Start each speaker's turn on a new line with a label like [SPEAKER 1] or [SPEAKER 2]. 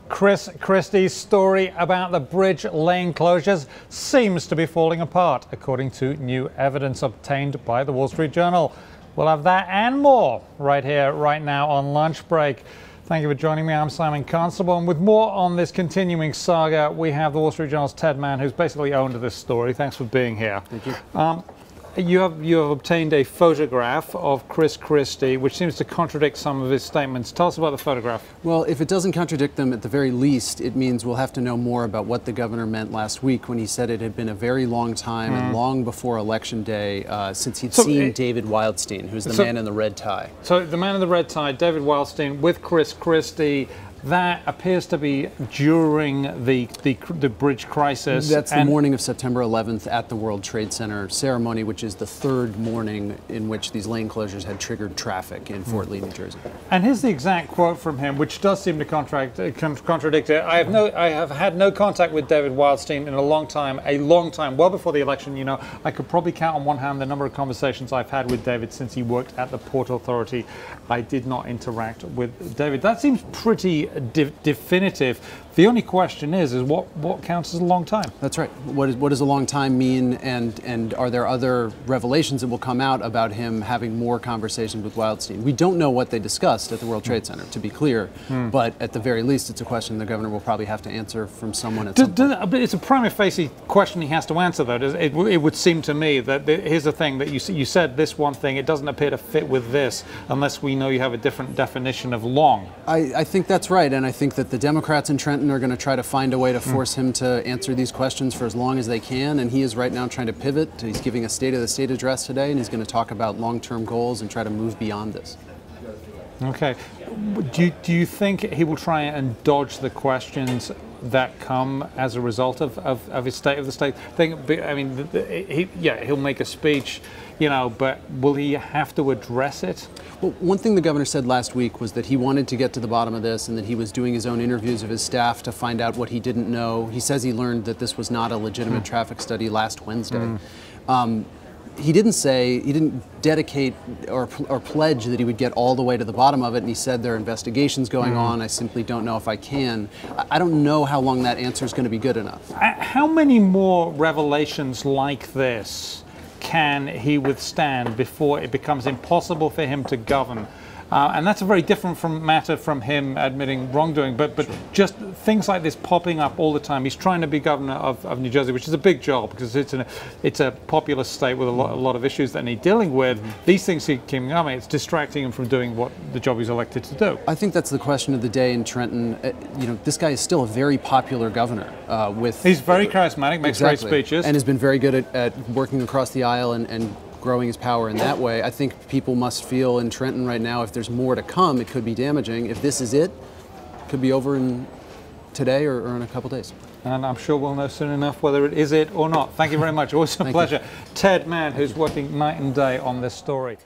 [SPEAKER 1] Christie's story about the bridge lane closures seems to be falling apart, according to new evidence obtained by the Wall Street Journal. We'll have that and more right here, right now on Lunch Break. Thank you for joining me. I'm Simon Constable, and with more on this continuing saga, we have the Wall Street Journal's Ted Mann, who's basically owned this story. Thanks for being here.
[SPEAKER 2] Thank you.
[SPEAKER 1] You have obtained a photograph of Christie, which seems to contradict some of his statements. Tell us about the photograph.
[SPEAKER 2] Well, if it doesn't contradict them, at the very least, it means we'll have to know more about what the governor meant last week when he said it had been a very long time and long before Election Day since he'd seen David Wildstein, who's the man in the red tie.
[SPEAKER 1] So the man in the red tie, David Wildstein, with Christie. That appears to be during the bridge crisis.
[SPEAKER 2] That's the morning of September 11th at the World Trade Center ceremony, which is the third morning in which these lane closures had triggered traffic in Fort Lee, New Jersey.
[SPEAKER 1] And here's the exact quote from him, which does seem to contradict it. I have had no contact with David Wildstein in a long time, well before the election. You know, I could probably count on one hand the number of conversations I've had with David since he worked at the Port Authority. I did not interact with David. That seems pretty definitive. The only question is what counts as a long time?
[SPEAKER 2] That's right. What does a long time mean, and are there other revelations that will come out about him having more conversations with Wildstein? We don't know what they discussed at the World Trade Center, to be clear, but at the very least it's a question the governor will probably have to answer from someone at some point.
[SPEAKER 1] But it's a prima facie question he has to answer, though. It would seem to me that here's the thing, that you said this one thing, it doesn't appear to fit with this unless we know you have a different definition of long.
[SPEAKER 2] I think that's right, and I think that the Democrats in Trenton are going to try to find a way to force him to answer these questions for as long as they can, and he is right now trying to pivot. He's giving a State of the State address today, and he's going to talk about long-term goals and try to move beyond this.
[SPEAKER 1] Okay. Do you think he will try and dodge the questions that come as a result of his State of the State thing? I mean, he'll make a speech, you know, but will he have to address it?
[SPEAKER 2] Well, one thing the governor said last week was that he wanted to get to the bottom of this and that he was doing his own interviews of his staff to find out what he didn't know. He says he learned that this was not a legitimate traffic study last Wednesday. He didn't dedicate or pledge that he would get all the way to the bottom of it, and he said there are investigations going on. I simply don't know if I can. I don't know how long that answer is going to be good enough.
[SPEAKER 1] How many more revelations like this can he withstand before it becomes impossible for him to govern? And that's a very different matter from him admitting wrongdoing, but just things like this popping up all the time. He's trying to be governor of New Jersey, which is a big job because it's a populous state with a lot of issues that need dealing with. These things keep coming. It's distracting him from doing what the job he's elected to do.
[SPEAKER 2] I think that's the question of the day in Trenton. You know, this guy is still a very popular governor. He's
[SPEAKER 1] very charismatic, makes great speeches,
[SPEAKER 2] and has been very good at working across the aisle and growing his power in that way. I think people must feel in Trenton right now, if there's more to come, it could be damaging. If this is it could be over in today or in a couple days.
[SPEAKER 1] And I'm sure we'll know soon enough whether it is it or not. Thank you very much. Always a pleasure. Ted Mann, who's working night and day on this story.